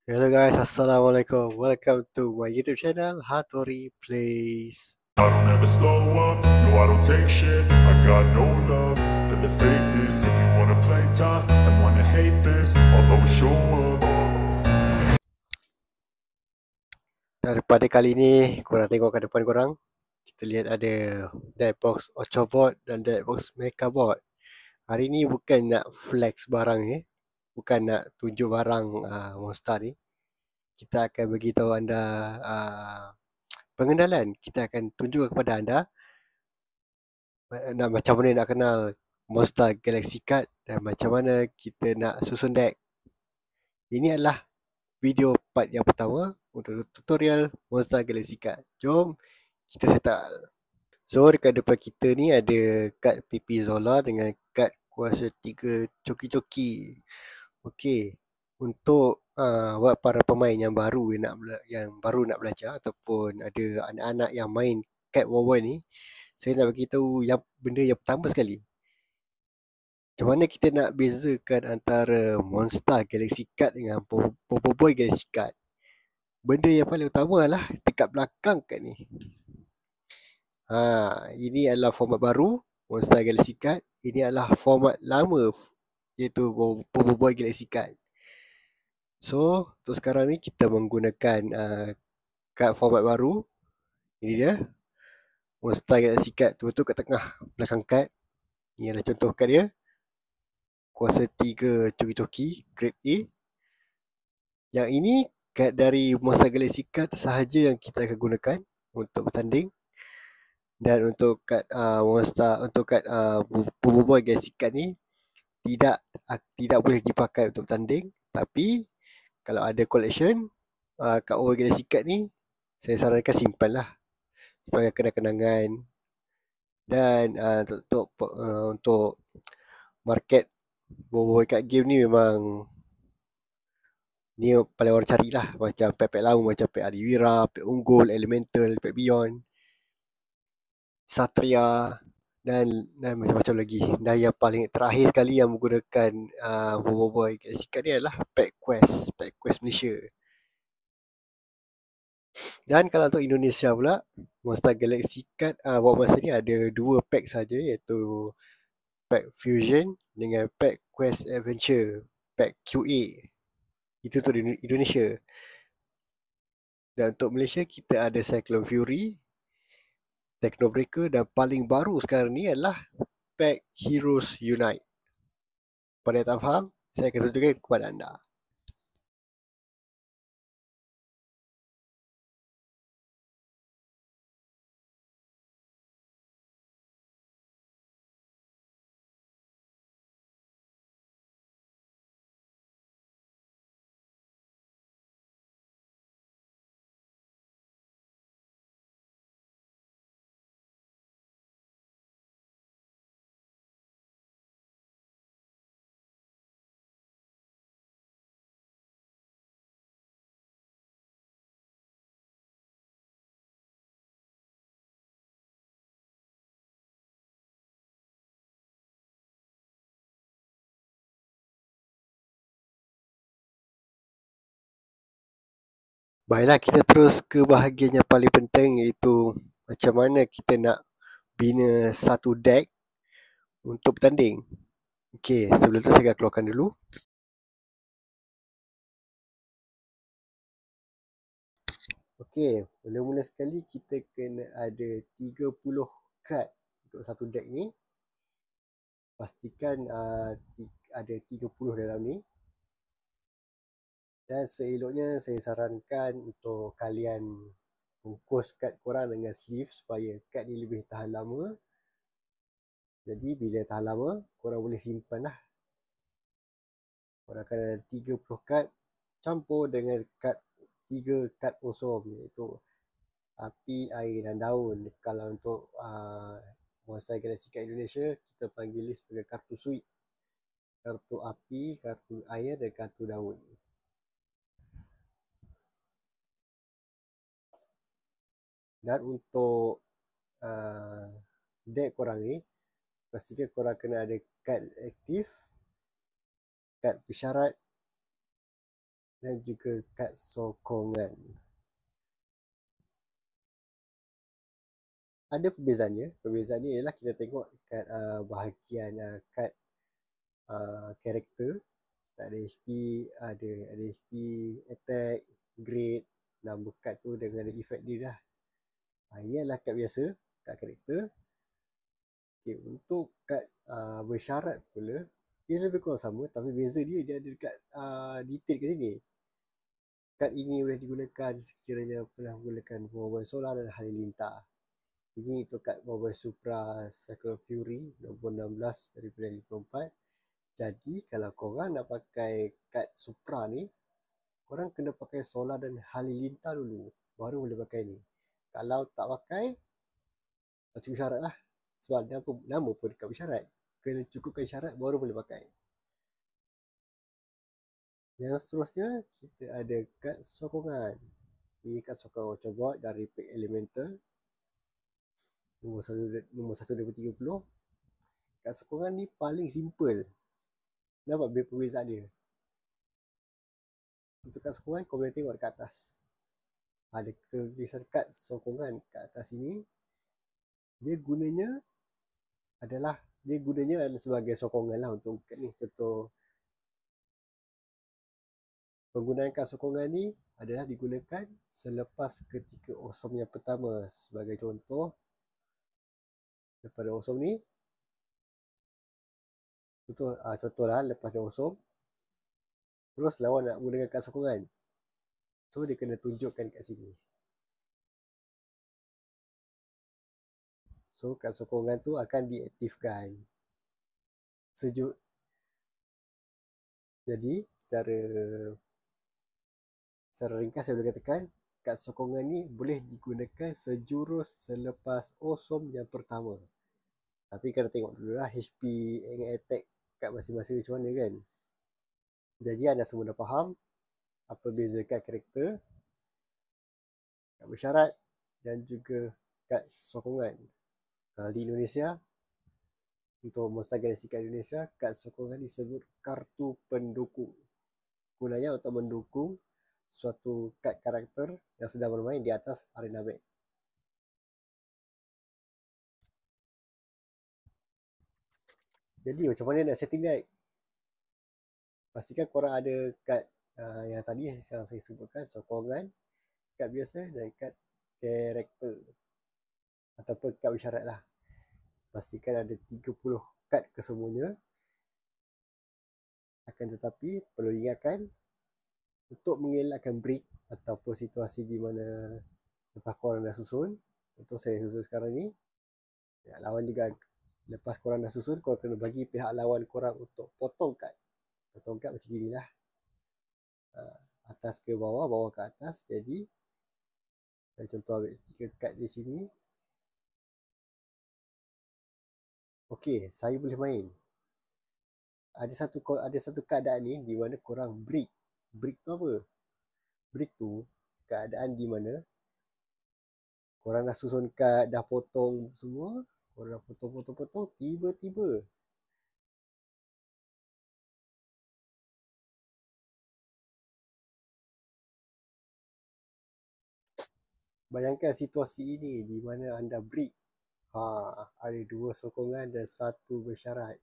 Hello guys, Assalamualaikum. Welcome to my YouTube channel, Hattori Plays. I don't ever slow up, no I don't take shit. I got no love for the fakeness. If you wanna play tough and wanna hate this, I'll always show up. Daripada kali ni, korang tengok ke depan korang. Kita lihat ada Deadbox Ochobot dan Deadbox Mechabot. Hari ni bukan nak flex barang ni. Bukan nak tunjuk barang monster ni. Kita akan beritahu anda pengenalan. Kita akan tunjuk kepada anda macam mana nak kenal monster Galaxy Card dan macam mana kita nak susun deck. Ini adalah video part yang pertama untuk tutorial Monster Galaxy Card. Jom kita settle. So dekat depan kita ni ada kad PP Zola dengan kad kuasa 3 coki-coki. Okey, untuk buat para pemain yang baru nak belajar ataupun ada anak-anak yang main kad War ni, saya nak bagi tahu yang benda yang pertama sekali. Macam mana kita nak bezakan antara Monster Galaxy Card dengan Boboiboy Galaxy Card? Benda yang paling utama adalah dekat belakang kad ni. Ini adalah format baru Monster Galaxy Card. Ini adalah format lama iaitu Boboiboy Galaxy Card. So, untuk sekarang ni kita menggunakan kad format baru. Ini dia. Monster Galaxy Card tu kat tengah belakang kad. Ini adalah contoh kad dia. Kuasa 3 coki-coki grade A. Yang ini kad dari Monster Galaxy Card sahaja yang kita akan gunakan untuk bertanding. Dan untuk kad Boboiboy Galaxy Card ni tidak boleh dipakai untuk bertanding, tapi kalau ada collection kad Boboiboy Galaxy Card ni, saya sarankan simpan lah sebagai kenang-kenangan. Dan untuk market Boboiboy Card game ni memang ni paling orang cari lah, macam pack lama macam pack Adiwira, pack Unggul, Elemental, pack Beyond, Satria dan macam-macam lagi. Dan yang paling terakhir sekali yang menggunakan Boboiboy Galaxy Card ni adalah Pack Quest Malaysia. Dan kalau untuk Indonesia pula, Monster Galaxy Card buat masa ni ada 2 pack saja, iaitu Pack Fusion dengan Pack Quest Adventure, Pack QA. Itu untuk Indonesia. Dan untuk Malaysia kita ada Cyclone Fury, Technobreaker dan paling baru sekarang ni adalah Pack Heroes Unite. Pada yang tak faham, saya akan tunjukkan kepada anda. Baiklah, kita terus ke bahagian yang paling penting, iaitu macam mana kita nak bina satu deck untuk bertanding. Okey, sebelum tu saya akan keluarkan dulu. Okey, mula-mula sekali kita kena ada 30 kad untuk satu deck ni. Pastikan ada 30 dalam ni. Dan seeloknya saya sarankan untuk kalian bungkus kad korang dengan sleeve supaya kad ni lebih tahan lama. Jadi bila tahan lama, korang boleh simpan lah. Korang akan ada 30 kad campur dengan 3 kad kosong, iaitu api, air dan daun. Kalau untuk Monster Galaxy Card Indonesia, kita panggil list sebagai kartu suite. Kartu api, kartu air dan kartu daun. Dan untuk deck korang ni, pastikan korang kena ada kad aktif, kad bersyarat dan juga kad sokongan. Ada perbezaannya. Perbezaannya ialah kita tengok kat bahagian kad karakter. Ada HP, ada HP, attack, grade, nama kad tu dengan efek dia dah. Ini adalah kad biasa, kad karakter. Okay, untuk kad bersyarat pula, dia lebih kurang sama, tapi beza dia ada dekat detail kat sini. Kad ini boleh digunakan sekiranya pernah menggunakan pembawa solar dan halilintar. Ini untuk kad Mobile Supra Cyclone Fury nombor 16 daripada 54. Jadi kalau korang nak pakai kad Supra ni, korang kena pakai solar dan halilintar dulu, baru boleh pakai ni. Kalau tak pakai, cukup syarat lah. Sebab nama pun kad bersyarat. Kena cukupkan syarat baru boleh pakai. Yang seterusnya, kita ada kad sokongan. Ini kad sokongan Autobot dari pack Elemental. Nombor 1 daripada 30. Kad sokongan ni paling simple. Nampak perbezaan dia. Untuk kad sokongan, kau boleh tengok dekat atas. Ada tulisan kad sokongan kat atas ini. Dia gunanya adalah sebagai sokongan lah untuk kad ni. Contoh, penggunaan kad sokongan ni adalah digunakan selepas ketika awesome yang pertama. Sebagai contoh, daripada awesome ni, contohlah lepas dia awesome, terus lawan nak gunakan kad sokongan. So dia kena tunjukkan kat sini. So kad sokongan tu akan diaktifkan. Jadi secara ringkas saya boleh katakan, kad sokongan ni boleh digunakan sejurus selepas awesome yang pertama. Tapi kena tengok dulu lah HP dengan attack kat masing-masing macam mana kan. Jadi anda semua dah faham apa beza kad karakter, kad bersyarat dan juga kad sokongan. Kalau di Indonesia, untuk Monster Galaxy kat Indonesia, kad sokongan disebut kartu pendukung. Gunanya untuk mendukung suatu kad karakter yang sedang bermain di atas arena map. Jadi macam mana nak setting deck? Pastikan korang ada kad yang tadi yang saya sebutkan, sokongan, kad biasa dan kad karakter ataupun kad bersyarat lah. Pastikan ada 30 kad kesemuanya. Akan tetapi perlu diingatkan, untuk mengelakkan break ataupun situasi di mana lepas korang dah susun, untuk saya susun sekarang ni, lawan juga lepas korang dah susun, korang kena bagi pihak lawan korang untuk potong kad. Potong kad macam gini lah, atas ke bawah, bawah ke atas. Jadi saya contoh ambil 3 kad di sini. Okey, saya boleh main. Ada satu keadaan ni di mana korang break. Break tu apa? Break tu keadaan di mana korang dah susun kad, dah potong semua, korang dah potong, tiba-tiba bayangkan situasi ini di mana anda break. Ada 2 sokongan dan 1 bersyarat.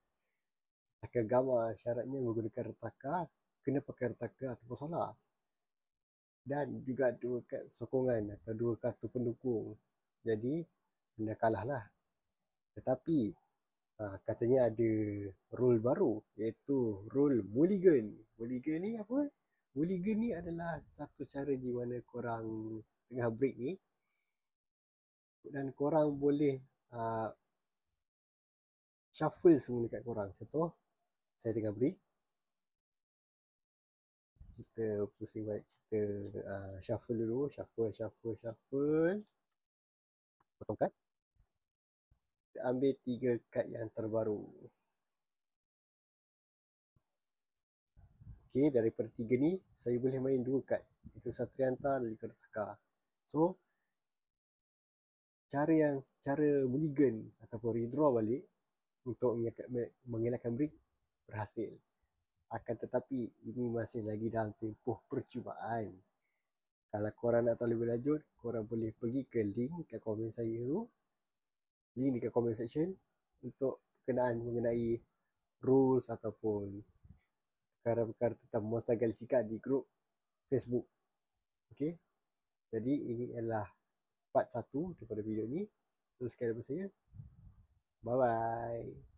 Akan gambar syaratnya menggunakan retaka, kena pakai retaka ataupun solar. Dan juga 2 kad sokongan atau 2 kartu pendukung. Jadi anda kalah lah. Tetapi katanya ada rule baru, iaitu rule mulligan. Mulligan ni apa? Mulligan ni adalah satu cara di mana korang tengah break ni dan korang boleh shuffle semua dekat korang. Contoh, saya tengah break, kita pusing balik, kita shuffle dulu, shuffle, potong kad, kita ambil 3 kad yang terbaru. Okay, daripada 3 ni saya boleh main 2 kad, itu Satrianta dan juga Retaka. So cara mulligan ataupun redraw balik untuk mengelakkan break berhasil. Akan tetapi ini masih lagi dalam tempoh percubaan. Kalau korang nak tahu lebih lanjut, korang boleh pergi ke link kat komen saya tu, link dekat comment section, untuk berkenaan mengenai rules ataupun perkara-perkara tentang Monster Galaxy Card di grup Facebook. Okay, jadi ini adalah part 1 daripada video ni. So sekian daripada saya. Bye bye.